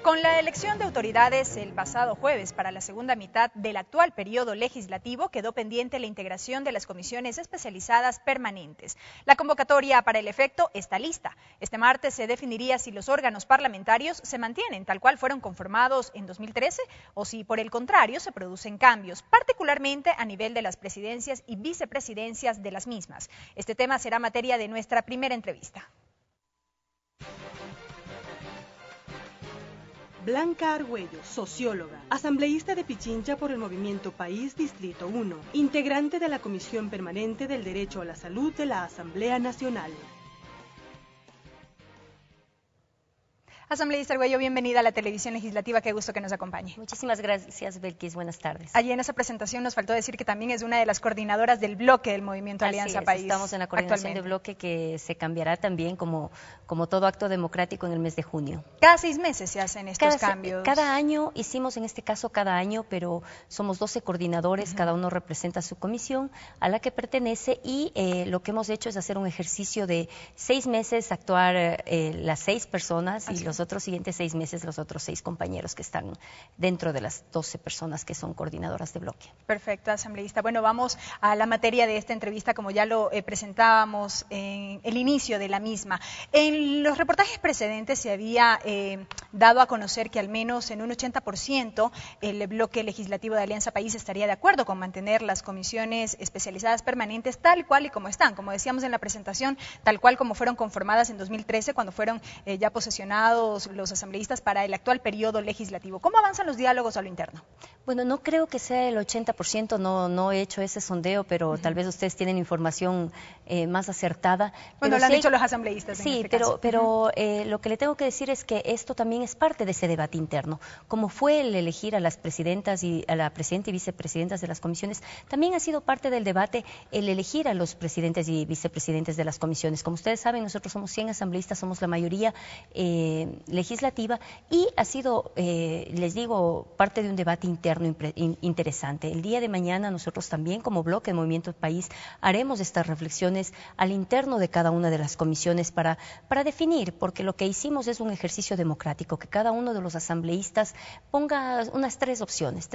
Con la elección de autoridades el pasado jueves para la segunda mitad del actual periodo legislativo, quedó pendiente la integración de las comisiones especializadas permanentes. La convocatoria para el efecto está lista. Este martes se definiría si los órganos parlamentarios se mantienen tal cual fueron conformados en 2013 o si, por el contrario, se producen cambios, particularmente a nivel de las presidencias y vicepresidencias de las mismas. Este tema será materia de nuestra primera entrevista. Blanca Argüello, socióloga, asambleísta de Pichincha por el Movimiento País Distrito 1, integrante de la Comisión Permanente del Derecho a la Salud de la Asamblea Nacional. Asambleísta Argüello, bienvenida a la televisión legislativa, qué gusto que nos acompañe. Muchísimas gracias, Belkis, buenas tardes. Allí en esa presentación nos faltó decir que también es una de las coordinadoras del bloque del Movimiento Alianza País. Estamos en la coordinación de bloque que se cambiará también como todo acto democrático en el mes de junio. Cada 6 meses se hacen estos cambios. Cada año, hicimos en este caso cada año, pero somos 12 coordinadores, cada uno representa su comisión a la que pertenece y lo que hemos hecho es hacer un ejercicio de 6 meses, actuar las 6 personas y los otros siguientes 6 meses los otros 6 compañeros que están dentro de las 12 personas que son coordinadoras de bloque. Perfecto, asambleísta. Bueno, vamos a la materia de esta entrevista, como ya lo presentábamos en el inicio de la misma. En los reportajes precedentes se había dado a conocer que al menos en un 80% el bloque legislativo de Alianza País estaría de acuerdo con mantener las comisiones especializadas permanentes tal cual y como están, como decíamos en la presentación, tal cual como fueron conformadas en 2013 cuando fueron ya posesionados los asambleístas para el actual periodo legislativo. ¿Cómo avanzan los diálogos a lo interno? Bueno, no creo que sea el 80%, no he hecho ese sondeo, pero tal vez ustedes tienen información más acertada. Bueno, lo han dicho los asambleístas. Sí, pero lo que le tengo que decir es que esto también es parte de ese debate interno. Como fue el elegir a las presidentas y a la presidenta y vicepresidentas de las comisiones, también ha sido parte del debate el elegir a los presidentes y vicepresidentes de las comisiones. Como ustedes saben, nosotros somos 100 asambleístas, somos la mayoría legislativa y ha sido, les digo, parte de un debate interno interesante. El día de mañana nosotros también como bloque de Movimiento País haremos estas reflexiones al interno de cada una de las comisiones para definir, porque lo que hicimos es un ejercicio democrático, que cada uno de los asambleístas ponga unas 3 opciones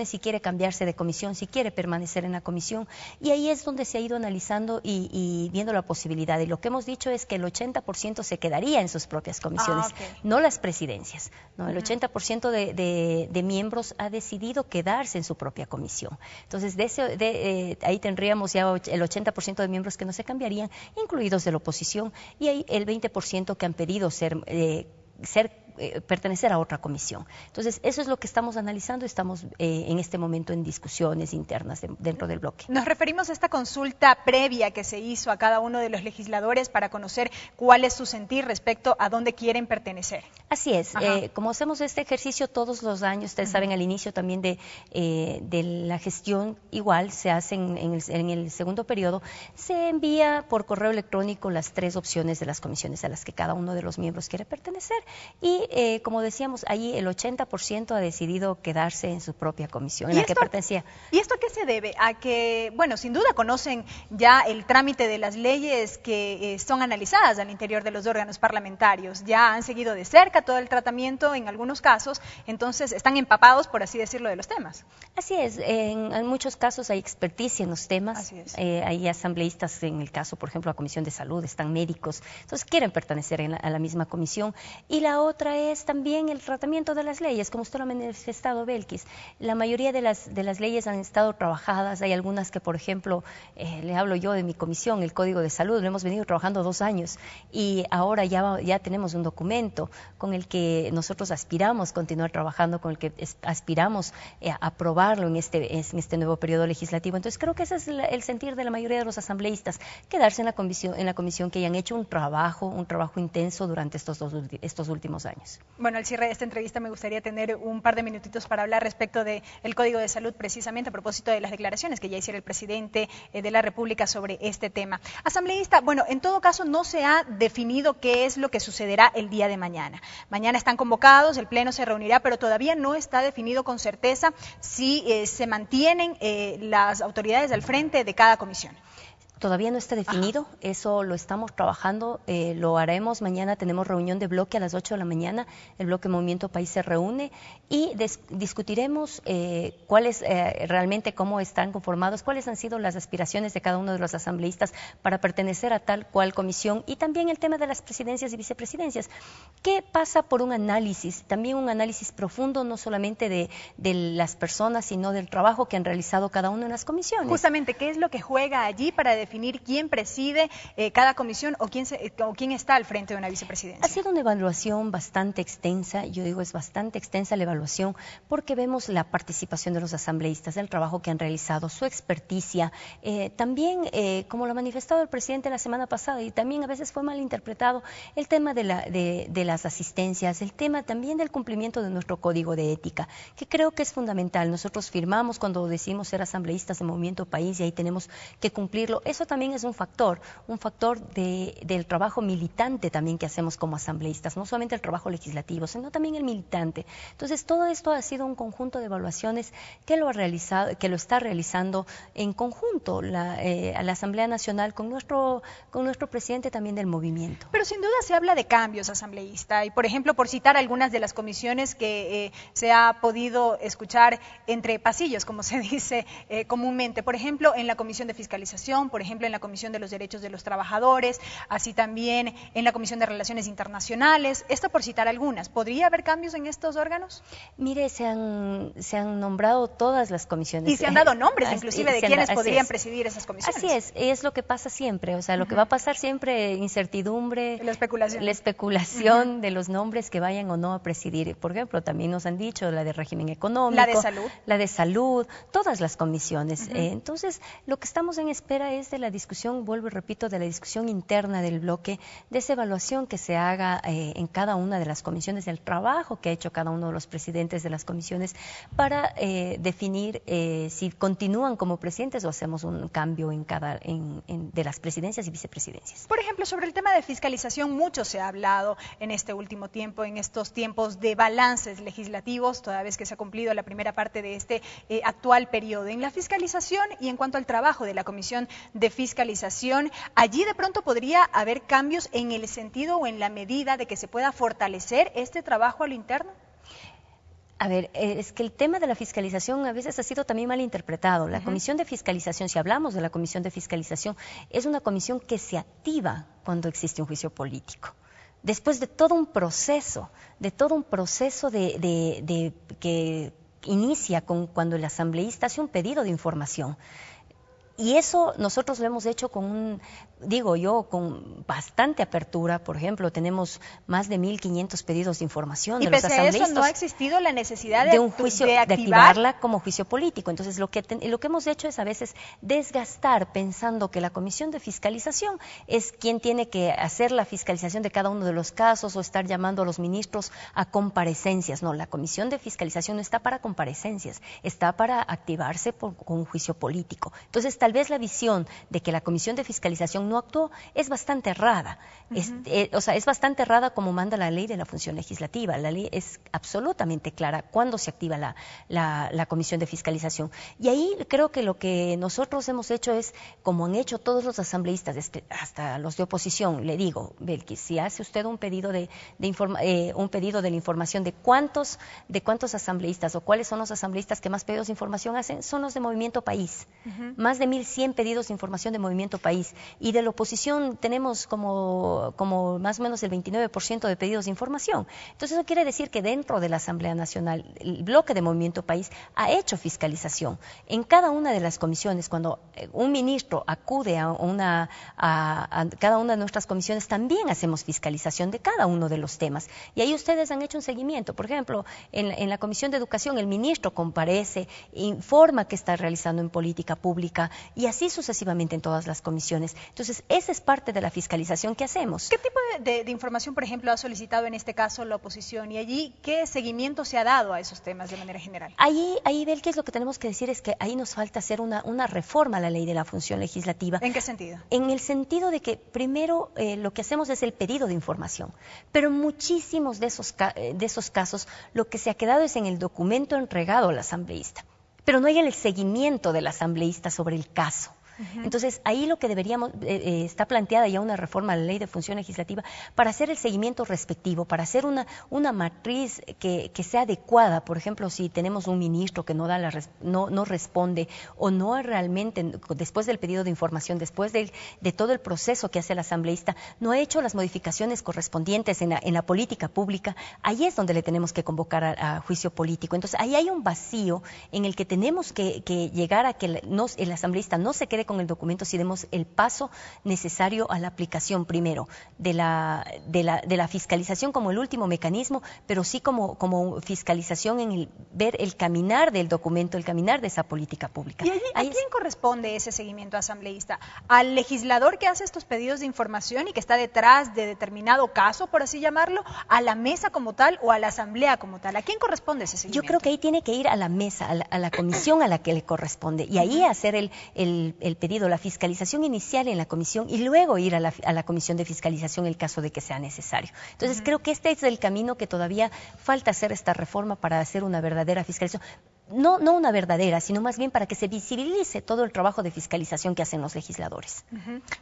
si quiere cambiarse de comisión, si quiere permanecer en la comisión, y ahí es donde se ha ido analizando y viendo la posibilidad. Y lo que hemos dicho es que el 80% se quedaría en sus propias comisiones, no las presidencias, ¿no? El 80% de miembros ha decidido quedarse en su propia comisión. Entonces, ahí tendríamos ya el 80% de miembros que no se cambiarían, incluidos de la oposición, y ahí el 20% que han pedido pertenecer a otra comisión. Entonces, eso es lo que estamos analizando, estamos en este momento en discusiones internas dentro del bloque. Nos referimos a esta consulta previa que se hizo a cada uno de los legisladores para conocer cuál es su sentir respecto a dónde quieren pertenecer. Así es, como hacemos este ejercicio todos los años, ustedes saben, al inicio también de la gestión, igual se hace en el segundo periodo, se envía por correo electrónico las 3 opciones de las comisiones a las que cada uno de los miembros quiere pertenecer y como decíamos, ahí el 80% ha decidido quedarse en su propia comisión, en la que pertenecía. ¿Y esto a qué se debe? A que, bueno, sin duda conocen ya el trámite de las leyes que son analizadas al interior de los órganos parlamentarios, ya han seguido de cerca todo el tratamiento en algunos casos, entonces están empapados, por así decirlo, de los temas. Así es, en muchos casos hay experticia en los temas, Así es. Hay asambleístas, en el caso, por ejemplo, la Comisión de Salud, están médicos, entonces quieren pertenecer a la misma comisión. Y la otra es también el tratamiento de las leyes, como usted lo ha manifestado, Belkis. La mayoría de las leyes han estado trabajadas, hay algunas que, por ejemplo, le hablo yo de mi comisión, el Código de Salud, lo hemos venido trabajando 2 años y ahora ya tenemos un documento con el que nosotros aspiramos continuar trabajando, con el que aspiramos a aprobarlo en este nuevo periodo legislativo. Entonces creo que ese es el sentir de la mayoría de los asambleístas, quedarse en la comisión que hayan hecho un trabajo intenso durante estos últimos años. Bueno, al cierre de esta entrevista me gustaría tener un par de minutitos para hablar respecto del Código de Salud, precisamente a propósito de las declaraciones que ya hiciera el presidente de la República sobre este tema. Asambleísta, bueno, en todo caso no se ha definido qué es lo que sucederá el día de mañana. Mañana están convocados, el Pleno se reunirá, pero todavía no está definido con certeza si se mantienen las autoridades al frente de cada comisión. Todavía no está definido, eso lo estamos trabajando, lo haremos mañana, tenemos reunión de bloque a las 8 de la mañana, el bloque Movimiento País se reúne y discutiremos cuáles realmente cómo están conformados, cuáles han sido las aspiraciones de cada uno de los asambleístas para pertenecer a tal cual comisión y también el tema de las presidencias y vicepresidencias, que pasa por un análisis, también un análisis profundo, no solamente de las personas, sino del trabajo que han realizado cada uno en las comisiones. Justamente, ¿qué es lo que juega allí para definir quién preside cada comisión o quién está al frente de una vicepresidencia? Ha sido una evaluación bastante extensa, yo digo es bastante extensa la evaluación, porque vemos la participación de los asambleístas, el trabajo que han realizado, su experticia, también como lo ha manifestado el presidente la semana pasada y también a veces fue mal interpretado, el tema de las asistencias, el tema también del cumplimiento de nuestro código de ética, que creo que es fundamental. Nosotros firmamos cuando decimos ser asambleístas de Movimiento País y ahí tenemos que cumplirlo. Eso también es un factor del trabajo militante también que hacemos como asambleístas, no solamente el trabajo legislativo, sino también el militante. Entonces, todo esto ha sido un conjunto de evaluaciones que lo está realizando en conjunto a la Asamblea Nacional con nuestro presidente también del movimiento. Pero sin duda se habla de cambios, asambleísta, y por ejemplo, por citar algunas de las comisiones que se ha podido escuchar entre pasillos, como se dice comúnmente, por ejemplo, en la Comisión de Fiscalización, por ejemplo, en la Comisión de los Derechos de los Trabajadores, así también en la Comisión de Relaciones Internacionales, esto por citar algunas. ¿Podría haber cambios en estos órganos? Mire, se han nombrado todas las comisiones. Y se han dado nombres, inclusive, de quienes podrían presidir esas comisiones. Así es lo que pasa siempre, o sea, lo que va a pasar siempre, incertidumbre, la especulación de los nombres que vayan o no a presidir. Por ejemplo, también nos han dicho la de régimen económico, la de salud, todas las comisiones. Entonces, lo que estamos en espera es de la discusión, vuelvo y repito, de la discusión interna del bloque, de esa evaluación que se haga en cada una de las comisiones, del trabajo que ha hecho cada uno de los presidentes de las comisiones para definir si continúan como presidentes o hacemos un cambio de las presidencias y vicepresidencias. Por ejemplo, sobre el tema de fiscalización, mucho se ha hablado en este último tiempo, en estos tiempos de balances legislativos, toda vez que se ha cumplido la primera parte de este actual periodo. En la fiscalización y en cuanto al trabajo de la Comisión de Fiscalización, allí de pronto podría haber cambios en el sentido o en la medida de que se pueda fortalecer este trabajo a lo interno. A ver, es que el tema de la fiscalización a veces ha sido también mal interpretado. La Comisión de Fiscalización, si hablamos de la Comisión de Fiscalización, es una comisión que se activa cuando existe un juicio político. Después de todo un proceso, que inicia cuando el asambleísta hace un pedido de información. Y eso nosotros lo hemos hecho con bastante apertura. Por ejemplo, tenemos más de 1.500 pedidos de información de los asambleístas. Y pese a eso no ha existido la necesidad de un juicio, de activarla como juicio político. Entonces, lo que hemos hecho es a veces desgastar pensando que la Comisión de Fiscalización es quien tiene que hacer la fiscalización de cada uno de los casos o estar llamando a los ministros a comparecencias. No, la Comisión de Fiscalización no está para comparecencias, está para activarse con un juicio político. Entonces, tal vez la visión de que la Comisión de Fiscalización no actuó es bastante errada. Es bastante errada como manda la ley de la función legislativa. La ley es absolutamente clara cuando se activa la Comisión de Fiscalización. Y ahí creo que lo que nosotros hemos hecho es, como han hecho todos los asambleístas, hasta los de oposición, le digo, Belkis, si hace usted un pedido de la información de cuántos asambleístas o cuáles son los asambleístas que más pedidos de información hacen, son los de Movimiento País. Más de 1.100 pedidos de información de Movimiento País, y de la oposición tenemos como más o menos el 29% de pedidos de información. Entonces, eso quiere decir que dentro de la Asamblea Nacional, el bloque de Movimiento País ha hecho fiscalización. En cada una de las comisiones, cuando un ministro acude a cada una de nuestras comisiones, también hacemos fiscalización de cada uno de los temas. Y ahí ustedes han hecho un seguimiento. Por ejemplo, en la Comisión de Educación, el ministro comparece, informa qué está realizando en política pública, y así sucesivamente en todas las comisiones. Entonces, esa es parte de la fiscalización que hacemos. ¿Qué tipo de información, por ejemplo, ha solicitado en este caso la oposición? Y allí, ¿qué seguimiento se ha dado a esos temas de manera general? Ahí Belkis, lo que tenemos que decir es que ahí nos falta hacer una reforma a la ley de la función legislativa. ¿En qué sentido? En el sentido de que, primero, lo que hacemos es el pedido de información, pero muchísimos de esos casos, lo que se ha quedado es en el documento entregado al asambleísta, pero no hay el seguimiento del asambleísta sobre el caso. Entonces, ahí lo que deberíamos, está planteada ya una reforma a la Ley de Función Legislativa para hacer el seguimiento respectivo, para hacer una matriz que sea adecuada. Por ejemplo, si tenemos un ministro que no responde o no realmente, después del pedido de información, después de todo el proceso que hace el asambleísta, no ha hecho las modificaciones correspondientes en la política pública, ahí es donde le tenemos que convocar a juicio político. Entonces, ahí hay un vacío en el que tenemos que llegar a que el asambleísta no se quede con el documento si demos el paso necesario a la aplicación primero de la fiscalización como el último mecanismo, pero sí como fiscalización en ver el caminar del documento, el caminar de esa política pública. ¿Y a quién corresponde ese seguimiento asambleísta? ¿Al legislador que hace estos pedidos de información y que está detrás de determinado caso, por así llamarlo, a la mesa como tal o a la asamblea como tal? ¿A quién corresponde ese seguimiento? Yo creo que ahí tiene que ir a la mesa, a la comisión a la que le corresponde, y ahí hacer el pedido, la fiscalización inicial en la comisión y luego ir a la comisión de fiscalización en el caso de que sea necesario. Entonces, creo que este es el camino que todavía falta hacer esta reforma para hacer una verdadera fiscalización. No una verdadera, sino más bien para que se visibilice todo el trabajo de fiscalización que hacen los legisladores.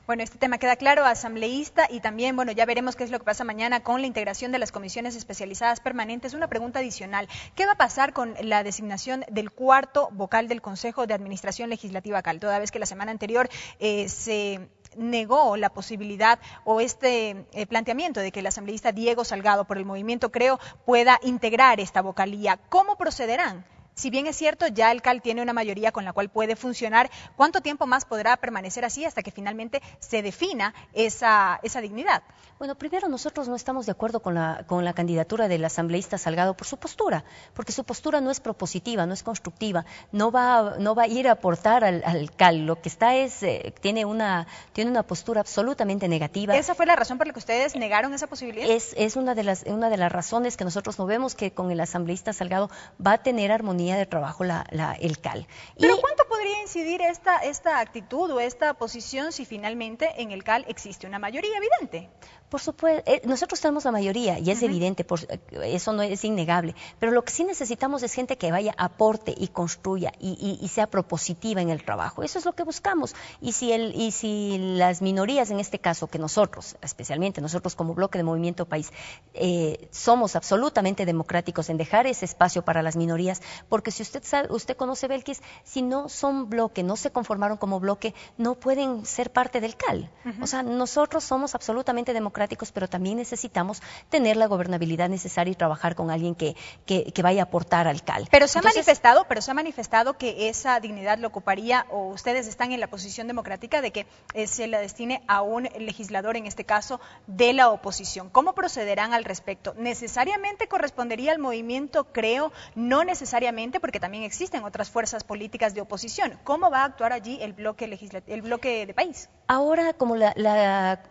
Bueno, este tema queda claro, asambleísta, y también, bueno, ya veremos qué es lo que pasa mañana con la integración de las comisiones especializadas permanentes. Una pregunta adicional, ¿qué va a pasar con la designación del cuarto vocal del Consejo de Administración Legislativa CAL? Toda vez que la semana anterior se negó la posibilidad o planteamiento de que el asambleísta Diego Salgado por el movimiento Creo pueda integrar esta vocalía. ¿Cómo procederán? Si bien es cierto, ya el CAL tiene una mayoría con la cual puede funcionar, ¿cuánto tiempo más podrá permanecer así hasta que finalmente se defina esa dignidad? Bueno, primero nosotros no estamos de acuerdo con la candidatura del asambleísta Salgado por su postura, porque su postura no es propositiva, no es constructiva, no va a ir a aportar al CAL. Lo que está tiene una postura absolutamente negativa. ¿Esa fue la razón por la que ustedes negaron esa posibilidad? Es una de las razones que nosotros no vemos que con el asambleísta Salgado va a tener armonía de trabajo el CAL. ¿Pero cuánto podría incidir esta actitud o esta posición si finalmente en el CAL existe una mayoría evidente? Por supuesto, nosotros tenemos la mayoría y es evidente, eso no es innegable, pero lo que sí necesitamos es gente que vaya, aporte y construya y sea propositiva en el trabajo. Eso es lo que buscamos. Y si las minorías, en este caso, que nosotros, especialmente nosotros como bloque de Movimiento País, somos absolutamente democráticos en dejar ese espacio para las minorías, porque si usted conoce Belkis, si no son bloque, no se conformaron como bloque, no pueden ser parte del CAL. O sea, nosotros somos absolutamente democráticos, pero también necesitamos tener la gobernabilidad necesaria y trabajar con alguien que vaya a aportar al CAL. Pero se ha manifestado que esa dignidad lo ocuparía, o ustedes están en la posición democrática de que se la destine a un legislador, en este caso, de la oposición. ¿Cómo procederán al respecto? ¿Necesariamente correspondería al movimiento Creo? No necesariamente, porque también existen otras fuerzas políticas de oposición. ¿Cómo va a actuar allí el bloque de País? Ahora, como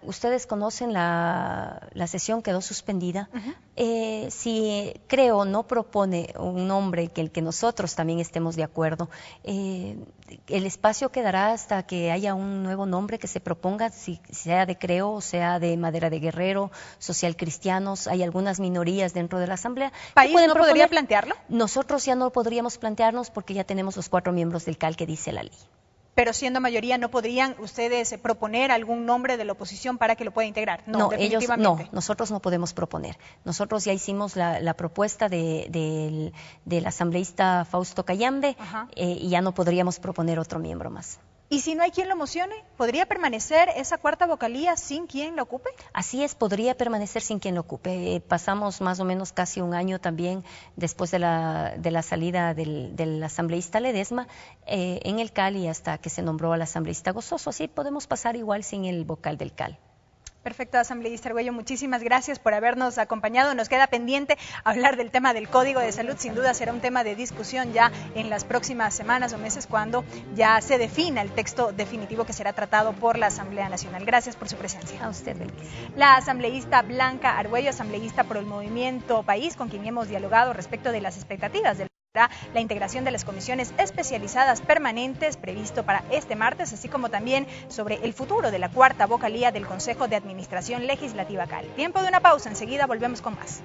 ustedes conocen, la sesión quedó suspendida. Si Creo no propone un nombre el que nosotros también estemos de acuerdo, el espacio quedará hasta que haya un nuevo nombre que se proponga, si sea de Creo o sea de Madera de Guerrero, Social Cristianos. Hay algunas minorías dentro de la Asamblea. ¿País no podría plantearlo? Nosotros ya no podríamos plantearnos porque ya tenemos los 4 miembros del CAL que dice la ley. Pero siendo mayoría, ¿no podrían ustedes proponer algún nombre de la oposición para que lo pueda integrar? No, nosotros no podemos proponer. Nosotros ya hicimos la propuesta del asambleísta Fausto Cayambe y ya no podríamos proponer otro miembro más. ¿Y si no hay quien lo mocione? ¿Podría permanecer esa cuarta vocalía sin quien la ocupe? Así es, podría permanecer sin quien lo ocupe. Pasamos más o menos casi un año también después de la salida del asambleísta Ledesma en el CAL y hasta que se nombró al asambleísta Gozoso. Así podemos pasar igual sin el vocal del CAL. Perfecto, asambleísta Argüello, muchísimas gracias por habernos acompañado. Nos queda pendiente hablar del tema del Código de Salud. Sin duda será un tema de discusión ya en las próximas semanas o meses cuando ya se defina el texto definitivo que será tratado por la Asamblea Nacional. Gracias por su presencia. A usted, Belkis. La asambleísta Blanca Argüello, asambleísta por el Movimiento País, con quien hemos dialogado respecto de las expectativas del la integración de las comisiones especializadas permanentes previsto para este martes, así como también sobre el futuro de la cuarta vocalía del Consejo de Administración Legislativa CAL. Tiempo de una pausa, enseguida volvemos con más.